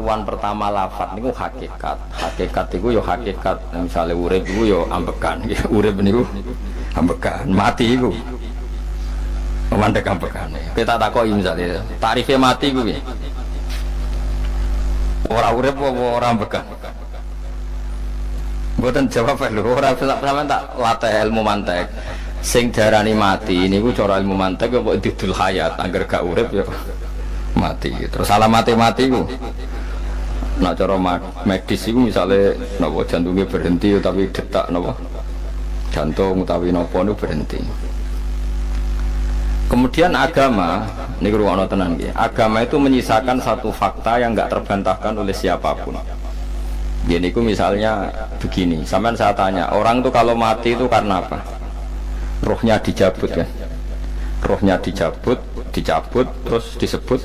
karuan pertama lafat niku hakikat. Hakikat iku yo hakikat. Misale urip iku yo ambekan. Urip niku ambekan, mati iku mandek ambekane. Kita takoki misale tarife mati iku piye? Ora urip apa ora ambekan? Mboten jawab lho, ora sampean tak latih ilmu mantek. Sing darani mati niku cara ilmu mantek kok didul hayat, angger gak urip ya mati. Terus alamate mati ku nek cara medis iku misale napa jantunge berhenti tapi detak napa jantung utawi napa niku berhenti. Kemudian agama niku ruwono tenan nggih. Agama itu menyisakan satu fakta yang enggak terbantahkan oleh siapapun. Gini ku misalnya begini, sampean saya tanya, orang tuh kalau mati itu karena apa? Rohnya dicabut kan? Rohnya dicabut, terus disebut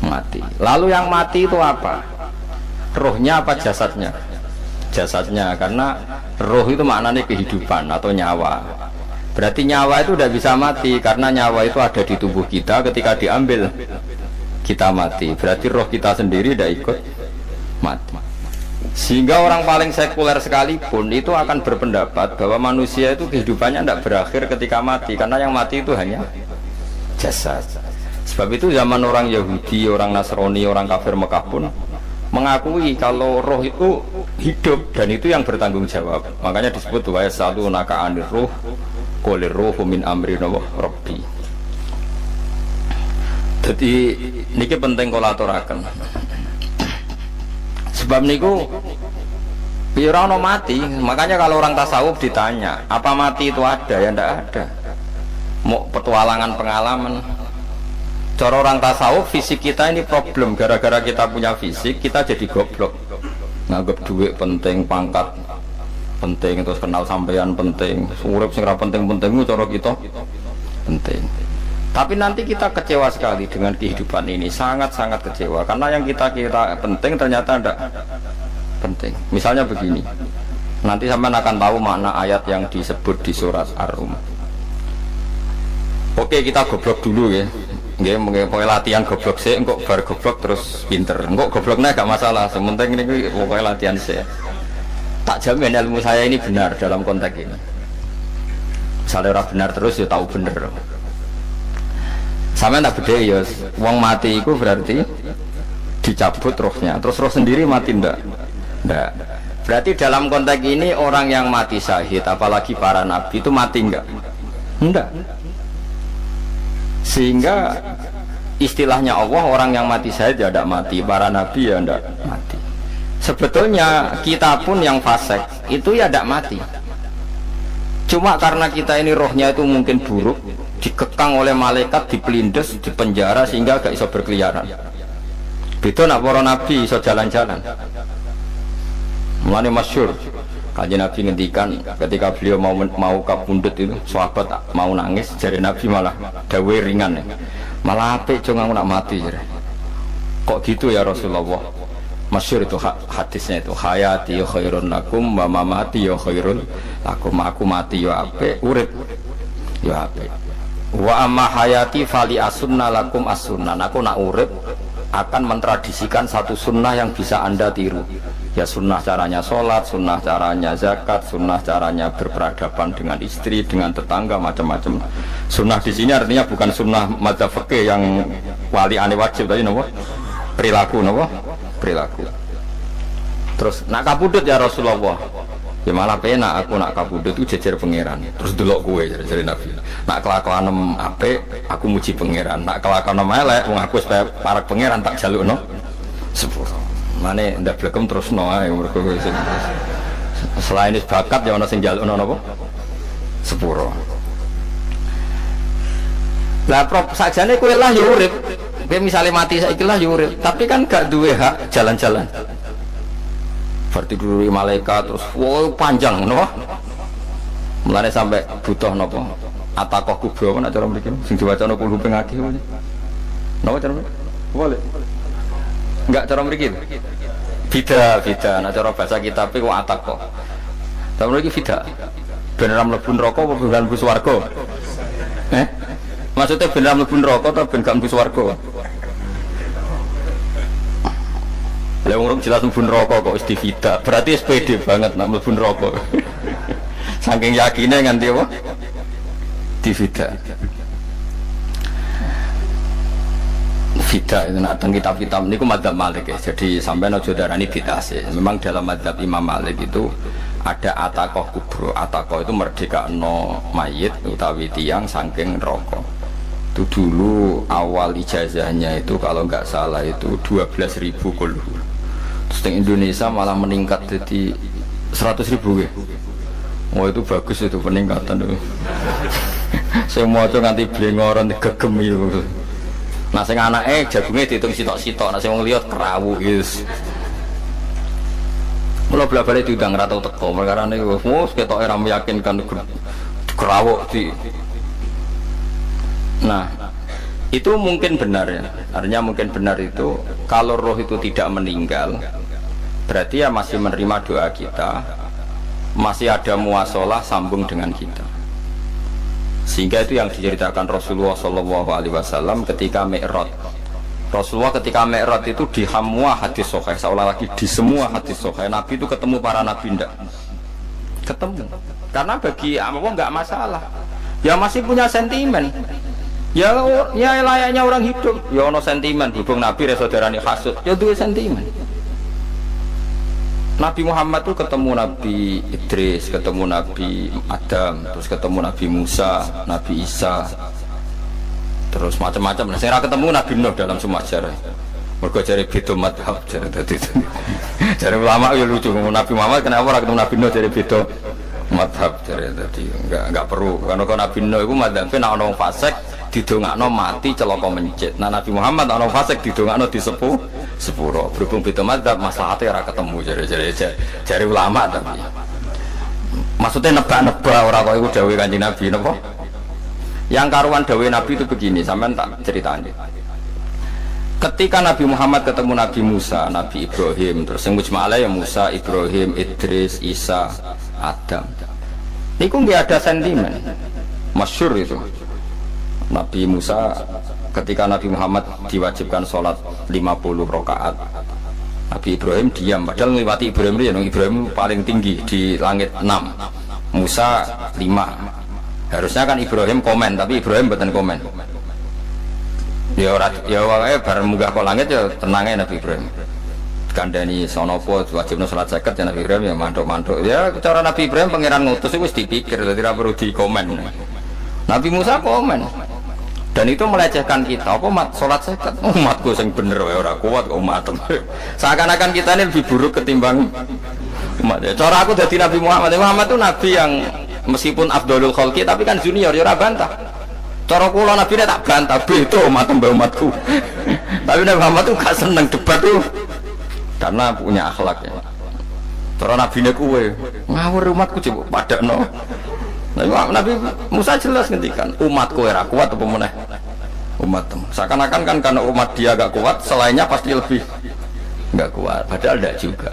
mati. Lalu yang mati itu apa? Rohnya apa jasadnya? Jasadnya, karena roh itu maknanya kehidupan atau nyawa. Berarti nyawa itu tidak bisa mati, karena nyawa itu ada di tubuh kita, ketika diambil kita mati. Berarti roh kita sendiri tidak ikut mati. Sehingga orang paling sekuler sekalipun itu akan berpendapat bahwa manusia itu kehidupannya tidak berakhir ketika mati, karena yang mati itu hanya jasad. Sebab itu zaman orang Yahudi, orang Nasrani, orang kafir Mekah pun mengakui kalau roh itu hidup dan itu yang bertanggung jawab. Makanya disebut wa yasalunaka anir ruh qul ruhu min amri rabbi. Jadi niki penting kula aturaken. Sebab niku ora ono mati, makanya kalau orang tasawuf ditanya, apa mati itu ada? Ya ndak ada. Mau petualangan pengalaman. Cara orang tasawuf fisik kita ini problem, gara-gara kita punya fisik kita jadi goblok. Nganggep duit penting, pangkat penting, terus kenal sampean penting, urip sing ra penting-pentingmu cara kita penting. Tapi nanti kita kecewa sekali dengan kehidupan ini, sangat-sangat kecewa karena yang kita kira penting ternyata tidak penting. Misalnya begini, nanti sampean akan tahu makna ayat yang disebut di surat Ar-Rum. Oke, kita goblok dulu ya. Nggih, mengke latihan goblok sih, engkok bar goblok terus pinter. Engkok gobloknya gak masalah, sementing ini pokoknya latihan sih. Tak jamin ilmu saya ini benar dalam konteks ini. Misalnya orang benar terus ya tahu bener. Sama tak beda ya, wong mati itu berarti dicabut rohnya, terus roh sendiri mati ndak? Ndak. Berarti dalam konteks ini orang yang mati syahid, apalagi para nabi itu mati enggak? Enggak. Sehingga istilahnya Allah, orang yang mati syahid ya tidak mati, para nabi ya tidak mati. Sebetulnya kita pun yang fasik itu ya tidak mati. Cuma karena kita ini rohnya itu mungkin buruk, dikekang oleh malaikat, dipelindes, dipenjara sehingga gak iso berkeliaran. Beda nak para nabi iso jalan-jalan. Mulane masyhur kanjeng Nabi ngendikan ketika beliau mau kabundut itu sahabat mau nangis, jari Nabi malah dawe ringan. Malah apik jong aku nak mati jare. Kok gitu ya Rasulullah? Masyhur itu hadisnya itu, hayati ya khairun lakum wa mamati ya khairun lakum. Aku mati ya apik, urip ya apik. Wa amma hayati fali asunna lakum asunnan. Aku nak urip akan mentradisikan satu sunnah yang bisa anda tiru. Ya sunnah caranya sholat, sunnah caranya zakat, sunnah caranya berperadaban dengan istri, dengan tetangga, macam-macam. Sunnah di sini artinya bukan sunnah madzhab fikih yang wali ane wajib tadi, nopo perilaku, nopo perilaku. Terus nak kabudut ya Rasulullah. Ya malah penak aku nak kabudut itu jejer pangeran. Terus delok kowe jare Nabi. Nak kelakuanem apik aku muji pangeran. Nak kelakuanem elek wong aku supaya parek pangeran tak jalukno sepuro. Mane ndak blekem terusno ae mergo selain is bakat ya ana sing jalukno napa? Sepuro. Lah prop sajane kowe lah ya urip. Kowe misale mati saiki lah ya urip, tapi kan gak duwe hak jalan-jalan. Berarti dulu malaikat terus wow panjang no? Mulane sampai butuh nopo atakoh kubro kan acara mriki sing diwacana kulo pengaki napa cara boleh enggak cara mriki bida nah cara bahasa kitab kok atakoh ta mriki bida ben ora mlebu neraka apa ben mlebu swarga maksudnya ben ora mlebu neraka ta ben gak mlebu swarga Lah wong jelas mlebu neraka kok istifida. Berarti SPD banget nak mlebu neraka. Saking yakine nganti apa? Divida. Fida itu nak teng kitab-kitab niku madzhab Malik ya. Jadi sampean aja darani bid'ah sih. Memang dalam madzhab Imam Malik itu ada atakoh kubro. Atakoh itu merdekakno mayit utawi tiang saking neraka. Itu dulu awal ijazahnya itu kalau nggak salah itu 12.000 kulhu. Terus di Indonesia malah meningkat jadi 100.000 ya. Oh itu bagus itu peningkatan itu. Saya mau coba nganti blengoran gegem itu. Nah sing anake jagungnya dihitung sitok-sitok, nah sing wong liya kerawu wis. Mula bla-bale diundang ra tau teko, perkara niku wis ketoke ra meyakinkan kerawuk di. Nah, itu mungkin benar ya. Artinya mungkin benar itu kalau roh itu tidak meninggal, berarti ya masih menerima doa kita, masih ada muasalah sambung dengan kita. Sehingga itu yang diceritakan Rasulullah SAW ketika Mi'raj. Rasulullah ketika Mi'raj itu di semua hadis sahih, seolah lagi di semua hadis sahih Nabi itu ketemu para nabi ndak? Ketemu. Karena bagi Allah nggak masalah. Ya masih punya sentimen. Ya layaknya orang hidup. Ya ono sentimen. Hubung Nabi saudarane hasud. Ya duwe sentimen. Nabi Muhammad tuh ketemu Nabi Idris, ketemu Nabi Adam, terus ketemu Nabi Musa, Nabi Isa, terus macam-macam. Nah, saya ketemu Nabi Nuh dalam semua sejarah. Mergo jare beda madhab jare dadi. Jare ulama ya lucu, Nabi Muhammad kenapa ora ketemu Nabi Nuh jare beda madhab jare dadi. Enggak perlu. Karena kalau Nabi Nuh iku madhabe nek ana wong fasik didongakno mati celaka mencit. Nah Nabi Muhammad ana wong fasik didongakno disepuh sepuro. Berhubung beda madzhab maslahatnya ora ketemu jare ulama tapi. Maksudnya nebak-nebak ora kok iku dawuh Kanjeng Nabi napa? Yang karuan dawuh Nabi itu begini, sampean tak ceritani. Ketika Nabi Muhammad ketemu Nabi Musa, Nabi Ibrahim, terus yang mujma'ala ya Musa, Ibrahim, Idris, Isa, Adam. Niku nggak ada sentimen. Masyhur itu. Nabi Musa ketika Nabi Muhammad diwajibkan sholat 50 rakaat, Nabi Ibrahim diam, padahal melewati Ibrahim paling tinggi di langit 6, Musa 5. Harusnya kan Ibrahim komen, tapi Ibrahim bukan komen. Ya bareng munggah ke langit ya tenangnya Nabi Ibrahim. Kandani sonopo wajibnya sholat 50 ya Nabi Ibrahim ya mantuk-mantuk. Ya cara Nabi Ibrahim pangeran ngutus itu dipikir, tidak perlu dikomen. Nabi Musa komen. Dan itu melecehkan kita. Apa sholat sekat? Umatku yang bener, orang kuat umat. Seakan-akan kita ini lebih buruk ketimbang umat. Cara aku dari Nabi Muhammad. Muhammad itu Nabi yang meskipun Abdulul Khalqi tapi kan junior, ya bantah. Cara kula Nabi ini tak bantah. Itu umatku. Tapi Nabi Muhammad itu gak seneng debat tuh, karena punya akhlak ya. Cara Nabi ini kuwe ngawur umatku coba pada no. Nabi Musa jelas ngendikan umatku era kuat apa meneh umat. Seakan-akan kan karena umat dia gak kuat, selainnya pasti lebih gak kuat. Padahal tidak juga.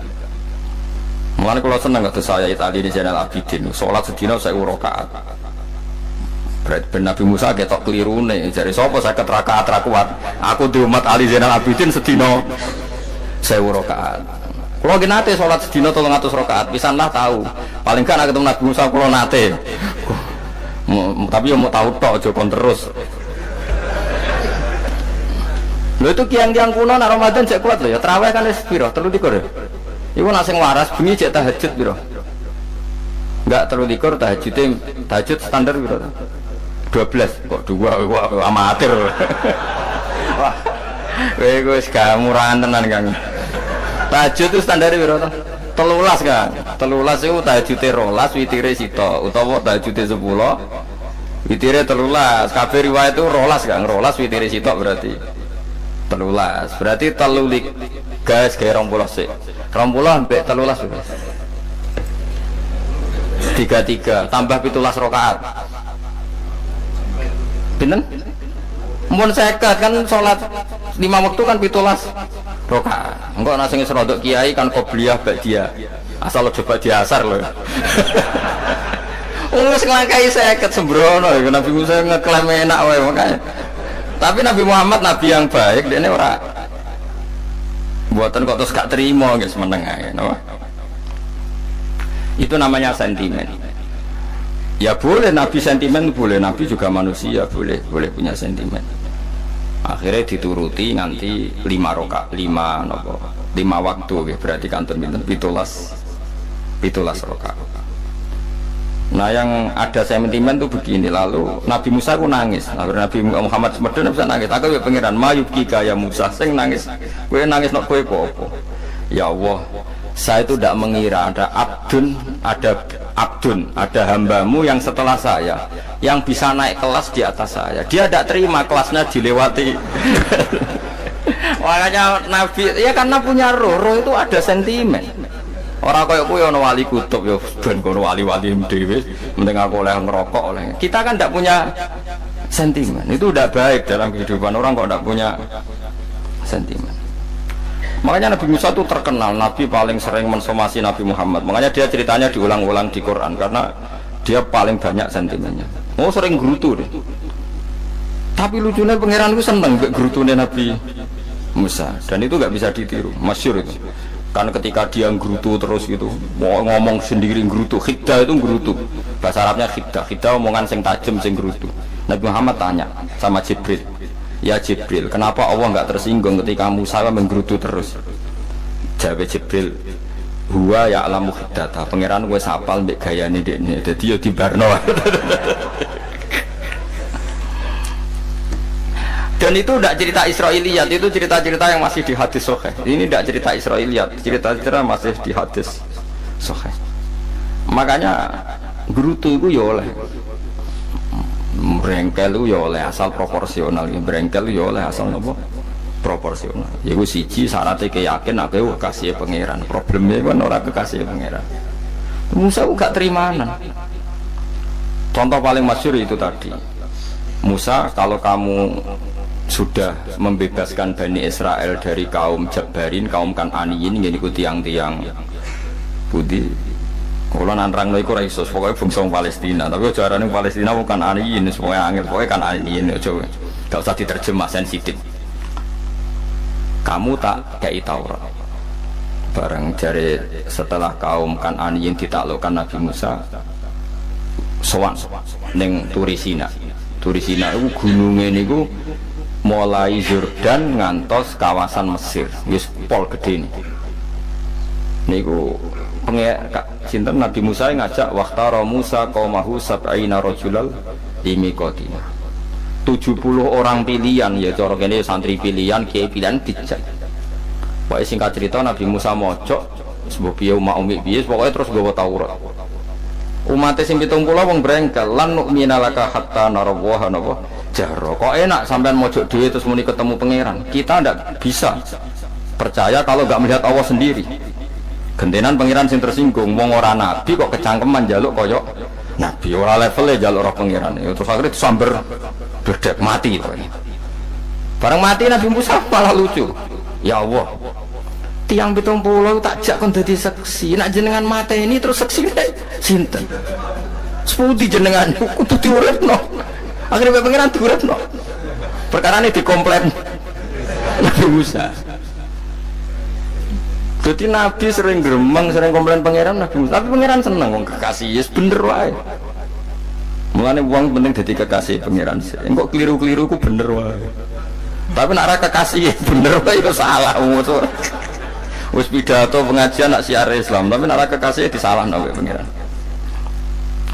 Mulanya kalau senang kata saya tadi di Zainal Abidin, sholat sedina saya rakaat. Berarti Nabi Musa ketok keliru nih. Jadi sopo saya rakaat kuat. Aku di umat Ali Zainal Abidin sedina saya rakaat. Kalau nate sholat sedina 300 rakaat, pisanlah tahu. Paling kan ketemu Nabi Musa kalau nate. Tapi mau tahu tok jokon terus. Lho itu kiang-kiang kuno nak Ramadan cek kuat lho ya. Tarawih kan wis piro? 33 ya. Iku nak sing waras bengi cek tahajud piro? Enggak 33 tahajud standar piro? 12 kok 2 amatir. Wah. Kowe wis gak murahan tenan Kang. Tahajud itu standar piro to? 13 kan. 13 itu tahajute 12, witire sito utawa tahajute 10. Witire 13. Kabeh riwayat itu 12 kan. 12 witire sito berarti 13. Berarti 3 guys kayak 20 sik. 20 sampai 13 wis. 33 tambah 17 rakaat. Pinten? Mun 50 kan salat 5 waktu kan 17 rakaat. Engko ana sing serodok kiai kan qobliyah ba'diyah. Asal coba diasar lho. Wis nglangkai 50 sembrono Nabi Musa ngeklaim enak wae makanya. Tapi Nabi Muhammad nabi yang baik, dia ini ora. Buatan kok terus gak terima guys meneng ae no? Itu namanya sentimen. Ya boleh Nabi sentimen, boleh Nabi juga manusia, boleh punya sentimen. Akhirnya dituruti nganti 5 waktu gitu. Berarti kantor pinten 17 rakaat. Nah yang ada sentimen tuh begini. Lalu Nabi Musa aku nangis. Lalu Nabi Muhammad semedon bisa nangis. Aku ya pengiran mayuki kaya Musa sing nangis. Kowe nangis nok kowe apa? Ya Allah, saya itu tidak mengira ada abdun, ada hambamu yang setelah saya yang bisa naik kelas di atas saya. Dia tidak terima kelasnya dilewati. Makanya Nabi ya karena punya roh itu ada sentimen. Orang kaya kowe ana wali kutub ya ben kono wali-wali dhewe penting aku oleh ngerokok oleh. Kita kan tidak punya sentimen. Itu udah baik dalam kehidupan orang kok tidak punya sentimen. Makanya Nabi Musa itu terkenal Nabi paling sering mensomasi Nabi Muhammad. Makanya dia ceritanya diulang-ulang di Quran karena dia paling banyak sentimennya. Oh sering gerutu deh. Tapi lucunya pangeran itu seneng gerutunya Nabi Musa dan itu nggak bisa ditiru. Masyhur itu. Karena ketika dia gerutu terus gitu, mau ngomong sendiri gerutu, khiddah itu gerutu. Bahasa Arabnya khiddah omongan sing tajem sing gerutu. Nabi Muhammad tanya sama Jibril, ya Jibril, kenapa Allah nggak tersinggung ketika Musa menggerutu terus? Jawab Jibril, huwa ya alamu khiddata, pangeran gue sapal mbek gayane dekne, dadi yo dibarno. Dan itu tidak cerita Israiliyat, itu cerita-cerita yang masih di hadis sahih. Ini tidak cerita Israiliyat, cerita-cerita masih di hadis sahih. Makanya gerutu itu ya oleh, brengkel itu ya oleh asal proporsional, brengkel ya oleh asal apa? Proporsional. Yaitu siji syaratnya keyakin aku kasih pangeran. Problemnya kan orang kekasih pangeran. Musa gak terimanan. Contoh paling masyhur itu tadi. Musa, kalau kamu sudah membebaskan Bani Israel dari kaum Jabbarin, kaum Kan'aniyin yang ikuti tiang-tiang putih. Kalau nantrang itu raisos, pokoknya bangsa Palestina. Tapi caranya Palestina bukan Kan'aniyin, semuanya angin, pokoknya Kan'aniyin. Gak usah diterjemah sensitif. Kamu tak kayak Taurat. Bareng dari setelah kaum Kan'aniyin ditaklukkan Nabi Musa, sowan neng Turisina. Turisina itu gunungnya niku mulai Jordan ngantos kawasan Mesir, wis pol gede nih. Niku sinten Nabi Musa ngajak waqtara Musa qaumahu sab'ina rajulal limiqatina. 70 orang pilihan ya cara kene santri pilihan, kiai pilihan dijak. Pokoke singkat cerita Nabi Musa mojok sebab piye umi piye pokoke terus gawa Taurat. Umat sing 70 wong brengkel lan nu'mina laka hatta narawaha napa jahra. Kok enak sampean mojok dhewe terus muni ketemu pangeran. Kita ndak bisa percaya kalau nggak melihat Allah sendiri. Gentenan pangeran sing tersinggung wong ora nabi kok kecangkeman njaluk koyok nabi ora levele njaluk roh pangeran. Terus akhirnya disamber bledek mati to. Bareng mati Nabi Musa malah lucu. Ya Allah, tiang 70 tak jak kon dadi seksi, nak jenengan mateni terus seksi sinten? Sepundi jenengan kudu diuripno. Akhirnya pangeran diuripno. Perkarane dikomplain Nabi Musa. Jadi Nabi sering gremeng, sering komplain pangeran Nabi Musa. Tapi pangeran seneng wong kekasih, yes bener wae. Mulane wong penting dadi kekasih pangeran. Engko keliru-keliru ku bener wae. Tapi nak ra kekasih bener wae yo salah wong. Wis pidato pengajian nak siar Islam, tapi nak kekasih disalahno kok pengiran.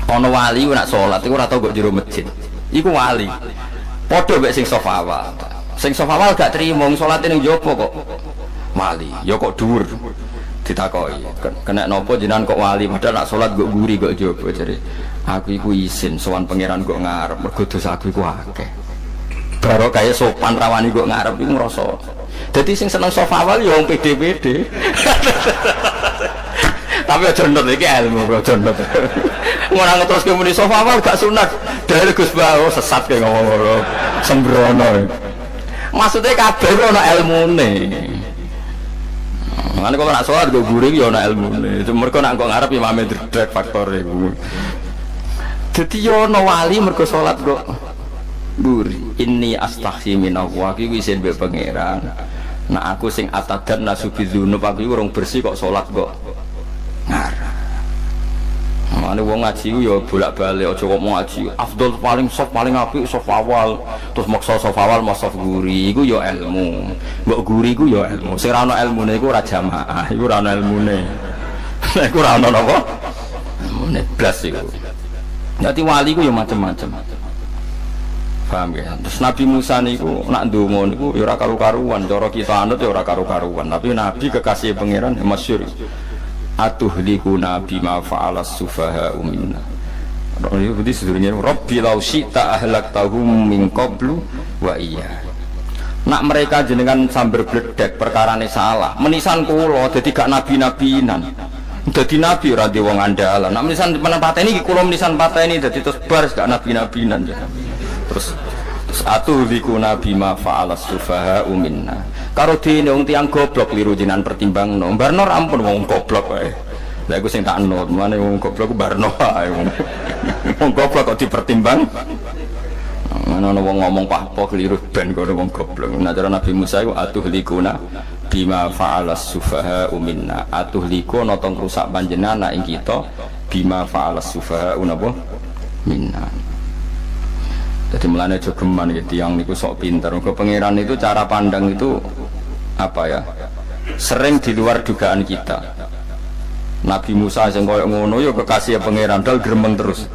Ana wali nak salat iku ora tau kok jero masjid. Iku wali. Padha mek sing sof awal. Sing sof awal gak trimo salate ning jopo kok. Wali, ya kok dhuwur. Ditakoki, kena napa jenengan kok wali padahal nak salat kok guri kok jopo jare. Aku iku isin sowan pangeran kok ngarep mergo dosaku iku akeh. Baro kaya sopan rawani kok ngarep iku ngrasa. Jadi sing seneng sofa awal ya wong pede-pede. Tapi aja nut iki ilmu, aja nut. Ora ngeterus ke muni sofa awal gak sunat. Dari Gus Bawo sesat ke ngomong ngono. Sembrono. Maksudnya kabeh ono ilmune. Mangane kok nak salat go guring ya ono ilmune. Mergo nak kok ngarep imame dredeg faktor iku. Dadi yo ono wali mergo salat kok guri. Inni astaghfi minallah iki isin mbek pangeran. Nah aku sing atadan nasubi dzunub aku urung bersih kok salat kok ngarah. Mane wong ngaji ku ya bolak-balik aja kok mau ngaji. Afdol paling soft paling apik soft awal. Terus maksa soft awal mau soft guri iku ya ilmu. Mbok guri ku ya ilmu. Sing ora ana ilmune iku ora jamaah, iku ora ana ilmune. Iku ora ana napa? Ilmune blas iku. Dadi wali ku ya macam-macam. Paham ya? Terus Nabi Musa niku nak ndonga niku ya ora karu-karuan, cara kita anut ya ora karu-karuan, tapi Nabi kekasih pangeran masyhur. Atuhlikuna bima fa'ala sufaha minna. Itu berarti sedurunge Rabbi law syi'ta ahlaktahum min qablu wa iya. Nak mereka jenengan sambar bledek perkarane salah, menisan kula dadi gak nabi-nabinan. Dadi nabi ora di wong andalan. Nak menisan pateni iki kula menisan pateni dadi terus bar gak nabi-nabinan. Terus atuhlikuna bima fa'ala sufaha minna. Karo dene wong tiyang goblok liru jinan pertimbangno. Barno ampun wong goblok wae. Lah iku sing tak anut, mane wong goblok ku barno ae wong. Wong goblok kok dipertimbang. Ana wong ngomong pahpo keliru ben karo wong goblok. Nah cara Nabi Musa iku atuhlikuna bima fa'ala sufaha minna. Atuhlikuna tong rusak panjenengan ing kita bima fa'ala sufaha napa minna. Jadi mulanya jogeman gitu, yang niku sok pinter. Ke pangeran itu cara pandang itu apa ya? Sering di luar dugaan kita. Nabi Musa yang koyok ngono yo kekasih pangeran dal gremeng terus.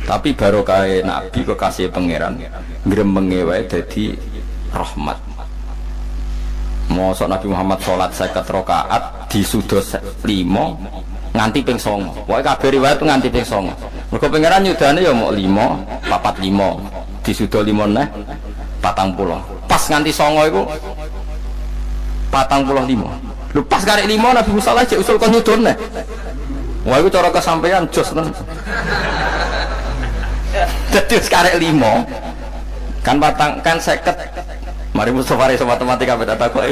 Tapi baru kae Nabi kekasih pangeran gremenge wae dadi rahmat. Mosok Nabi Muhammad salat 50 rakaat disudo 5 nganti ping 9. Pokoke kabeh riwayat nganti ping 9. Mergo pangeran nyudane ya mok 5, 45. Disudo 5 neh 40. Pas nganti 9 iku 45. Lho pas karek 5 Nabi Musa lagi usul kon nyudone. Wah iku cara kesampaian jos tenan. Dadi karek 5 kan kan 50. Mari Mustafa iso matematika beda takoki.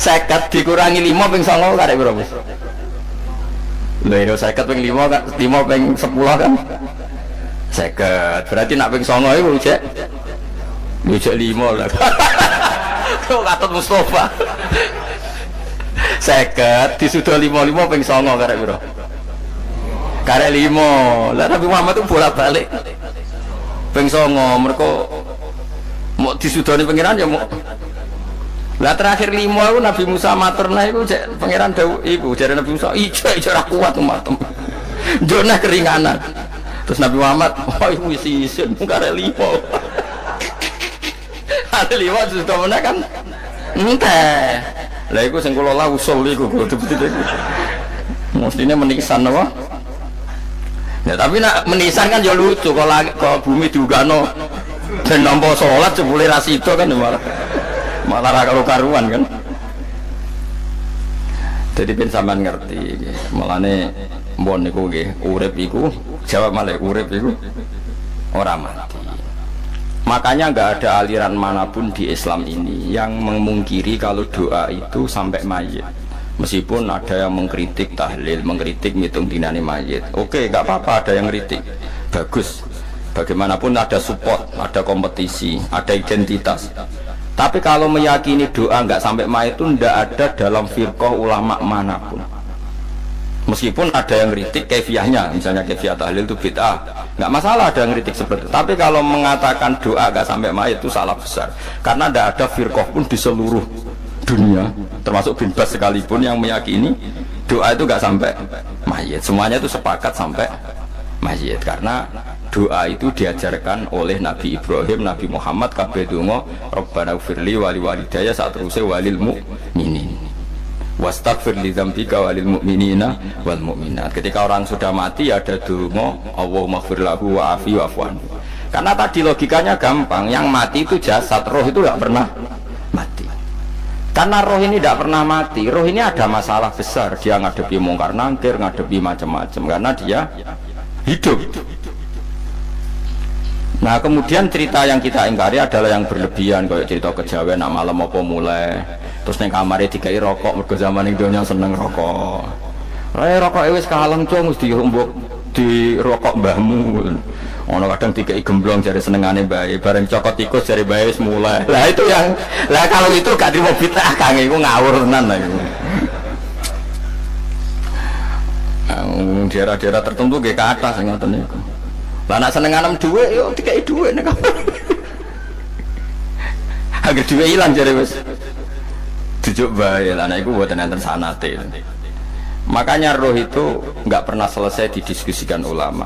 50 dikurangi 5 ping 9 karek piro, Mas? Lha yo 50 ping 5 kan 5 ping 10 kan 50. Berarti nak ping 9 iku cek 5 lah. Kok katut Mustafa. 50 disudo 55 ping 9 karek piro? Karek 5. Lah Nabi Muhammad itu bolak-balik. Ping 9 mergo mau disudoni pangeran ya mau. Lah terakhir 5 aku Nabi Musa matur nah iku cek pangeran dawuh iku jare Nabi Musa ijo ora kuat umatem. Jona keringanan. Terus Nabi Muhammad oh iku wis isin karek 5. Ada 5 sudah mana kan? Entah. Lah iku sing kula la usul iku betul-betul iku. Mestine menisan apa? Ya tapi nak menisan kan ya lucu kalau bumi diugano dan nampa sholat jebule ra sida kan malah ra karu-karuan kan. Jadi ben sampean ngerti malane mbon niku nggih urip iku jawab malih urip iku ora mati. Makanya nggak ada aliran manapun di Islam ini yang memungkiri kalau doa itu sampai mayit. Meskipun ada yang mengkritik tahlil, mengkritik ngitung dinane mayit. Oke, nggak apa-apa ada yang kritik. Bagus. Bagaimanapun ada support, ada kompetisi, ada identitas. Tapi kalau meyakini doa nggak sampai mayit itu nggak ada dalam firqah ulama manapun. Meskipun ada yang kritik kefiahnya, misalnya kefiah tahlil itu bid'ah, nggak masalah ada yang kritik seperti itu. Tapi kalau mengatakan doa nggak sampai mayit itu salah besar, karena tidak ada firqah pun di seluruh dunia, termasuk bin Bas sekalipun yang meyakini doa itu nggak sampai mayit. Semuanya itu sepakat sampai mayit, karena doa itu diajarkan oleh Nabi Ibrahim, Nabi Muhammad, kabeh donga Rabbana ighfirli wa li walidayya saat terusé walil mu'minin wastaghfir li dzambika walil mu'minina wal mu'minat. Ketika orang sudah mati ada donga Allahumma ighfir lahu wa afi wa'fu anhu. Karena tadi logikanya gampang, yang mati itu jasad, roh itu nggak pernah mati. Karena roh ini tidak pernah mati, roh ini ada masalah besar, dia ngadepi mungkar nangkir, ngadepi macam-macam, karena dia hidup. Nah kemudian cerita yang kita ingkari adalah yang berlebihan, kayak cerita kejawen, nak malam apa mulai, terus neng kamarnya dikai rokok, mergo zaman ini dia seneng rokok. Rokok wis kaleng cung, mesti di rokok mbahmu. Ono kadang dikei gemblong jare senengane bae, bareng cokot tikus jare bae wis mulai. Lah itu yang kalau itu gak trimo bid'ah Kang iku ngawur tenan lah iku. Daerah-daerah tertentu nggih ke atas ngoten niku. Lah nek senengane dhuwit yo dikei dhuwit nek. Agar dhuwit ilang jare wis dijuk bae. Lah nek iku mboten enten sanate. Makanya roh itu nggak pernah selesai didiskusikan ulama.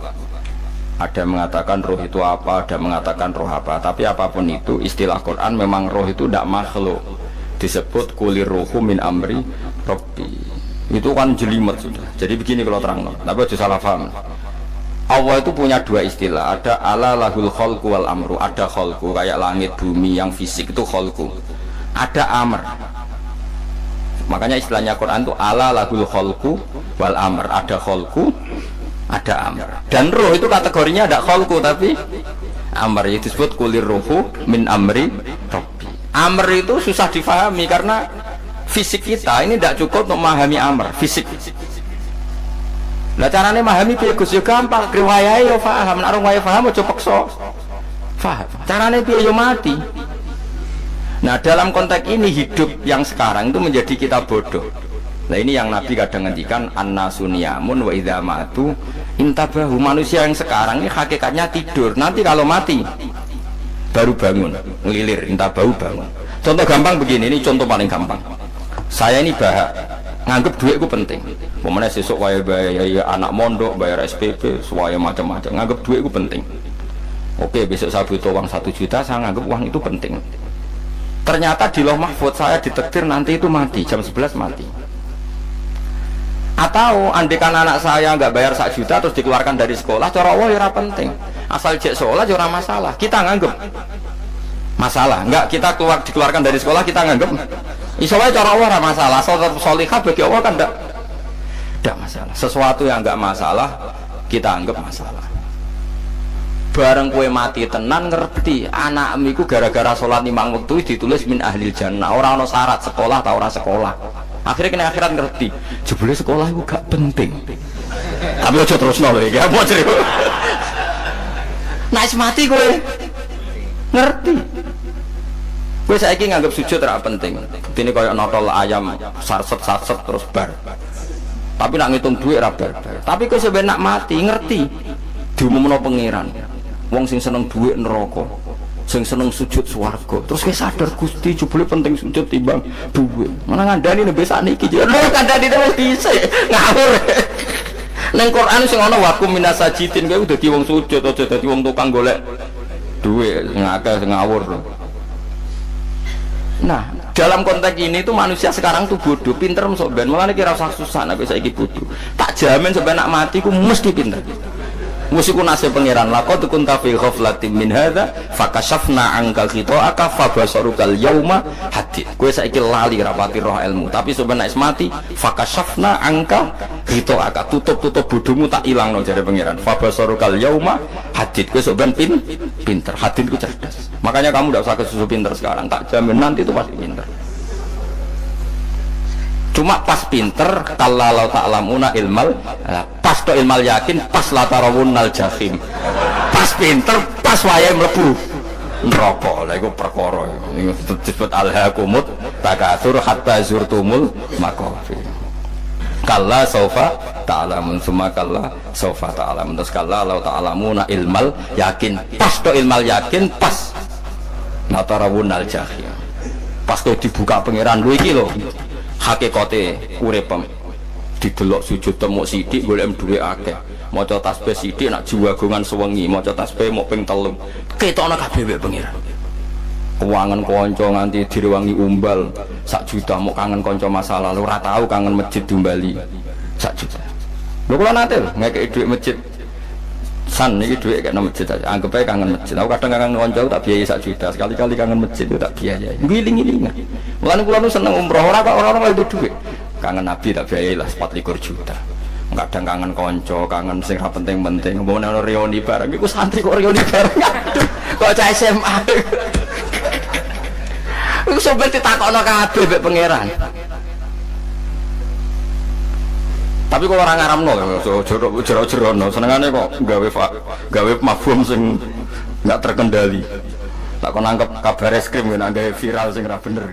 Ada mengatakan roh itu apa, ada mengatakan roh apa. Tapi apapun itu, istilah Quran memang roh itu tidak makhluk. Disebut kulir ruhu min amri robbi. Itu kan jelimet sudah. Jadi begini kalau terang, tapi aja salah paham. Allah itu punya dua istilah. Ada ala lahul kholku wal amru. Ada kholku kayak langit bumi yang fisik itu kholku. Ada amr. Makanya istilahnya Quran itu ala lahul kholku wal amr. Ada kholku, ada amr. Dan roh itu kategorinya ada kholku tapi amr itu disebut kulir ruhu min amri robbi. Amr itu susah difahami karena fisik kita ini tidak cukup untuk memahami amr fisik. Lah carane memahami piye Gus? Ya gampang, riwayahe yo paham, nek ora paham aja peksa paham. Carane piye yo mati. Nah dalam konteks ini hidup yang sekarang itu menjadi kita bodoh. Nah ini yang Nabi kadang ngendikan annasu niyamun wa idza matu intabahu. Manusia yang sekarang ini hakikatnya tidur. Nanti kalau mati baru bangun, ngelilir, intabahu bangun. Contoh gampang begini, ini contoh paling gampang. Saya ini bahak nganggep duitku penting. Pemene sesuk wae bayar anak mondok, bayar SPP, semuanya macam-macam. Nganggep duitku penting. Oke, besok saya butuh uang 1 juta, saya nganggep uang itu penting. Ternyata di Lauh Mahfudz saya ditakdir nanti itu mati, jam 11 mati. Atau andekan anak saya nggak bayar 1 juta terus dikeluarkan dari sekolah, cara Allah ya penting. Asal cek sekolah ya masalah. Kita nganggep masalah. Enggak, kita dikeluarkan dari sekolah kita nganggep iso wae cara Allah masalah. Asal sholihah bagi Allah kan enggak masalah. Sesuatu yang enggak masalah kita anggap masalah. Bareng kue mati tenan ngerti anakmu iku gara-gara sholat 5 waktu ditulis min ahlil jannah. Ora ana syarat sekolah ta ora sekolah. Akhirnya kena akhirat ngerti jebule sekolah itu gak penting. Tapi aja terusno lho ya, mau cerita. Nek mati kowe ngerti. Kowe saiki nganggep sujud ora penting. Dene koyo notol ayam sarset-sarset terus bar. Tapi nak ngitung duit ora bar. Tapi kowe sampe nak mati ngerti diumumno pangeran. Wong sing seneng duit neraka, sing seneng sujud swarga. Terus kowe sadar Gusti jebule penting sujud timbang duit. Mana ngandani nembe sakniki. Lho kandhani terus dhisik. Ngawur. Neng Quran sing ana wakum minasajidin kowe dadi wong sujud aja dadi wong tukang golek duit ngakeh ngawur. Nah, dalam konteks ini tuh manusia sekarang tuh bodoh, pinter sok ben. Mulane kira usah susah nek saiki bodoh. Tak jamin sampai nak mati ku mesti pinter. Musiku nasib pangeran laqad kunta fi ghaflatin min hadza fakashafna anka khita'aka fabasarukal yauma hadid. Kowe saiki lali rapati roh ilmu, tapi sebenarnya mati fakashafna anka khita'aka, tutup bodohmu tak ilangno jare pangeran. Fabasarukal yauma hadid. Kowe sebenarnya pinter, hadid ku cerdas. Makanya kamu tidak usah kesusu pinter sekarang, tak jamin nanti itu pasti pinter. Cuma pas pinter kalau ta'lamuna ilmal, pas to ilmal yakin, pas latarawunnal jahim. Pas pinter, pas wayahe mlebu neraka. Lha iku perkara iki disebut alhaqumut takatsur hatta zurtumul maqabir. Kalla saufa ta'lamun, summa kalla saufa ta'lamun. Terus kalla law ta'lamuna ilmal yakin, pas to ilmal yakin, pas latarawunnal jahim. Pas to dibuka pangeran lho iki lho. Hakikate uripem didelok sujud temu sithik golek dhuwit akeh, maca tasbih sithik nak jiwagongan sewengi, maca tasbih mok ping 3 ketokno kabeh wek pangeran. Kangen kanca nganti direwangi umbal 1 juta, mok kangen kanca masa lalu ora tau kangen masjid diumbali 1 juta. Lho kula nate ngekeki dhuwit masjid san iki dhuwit kena masjid aja, anggap ae kangen masjid. Aku kadang kangen kanca tak biayai 1 juta, sekali-kali kangen masjid itu tak biayai. Ngiling-ngilingan. Mulane kula nu seneng umroh orang itu duit. Kangen Nabi tak biayai lah 24 juta. Kadang kangen kanca, kangen sing ra penting-penting. Umpamane ana reuni bareng iku santri kok reuni bareng. Aduh, kok cah SMA. Iku sampe ditakokno kabeh mek pangeran. Tapi kalau orang ngaramno, so jero-jerono, senengane kok gawe mafhum sing nggak terkendali. Tak kau nangkep kabar es krim, nggak viral sing ra bener.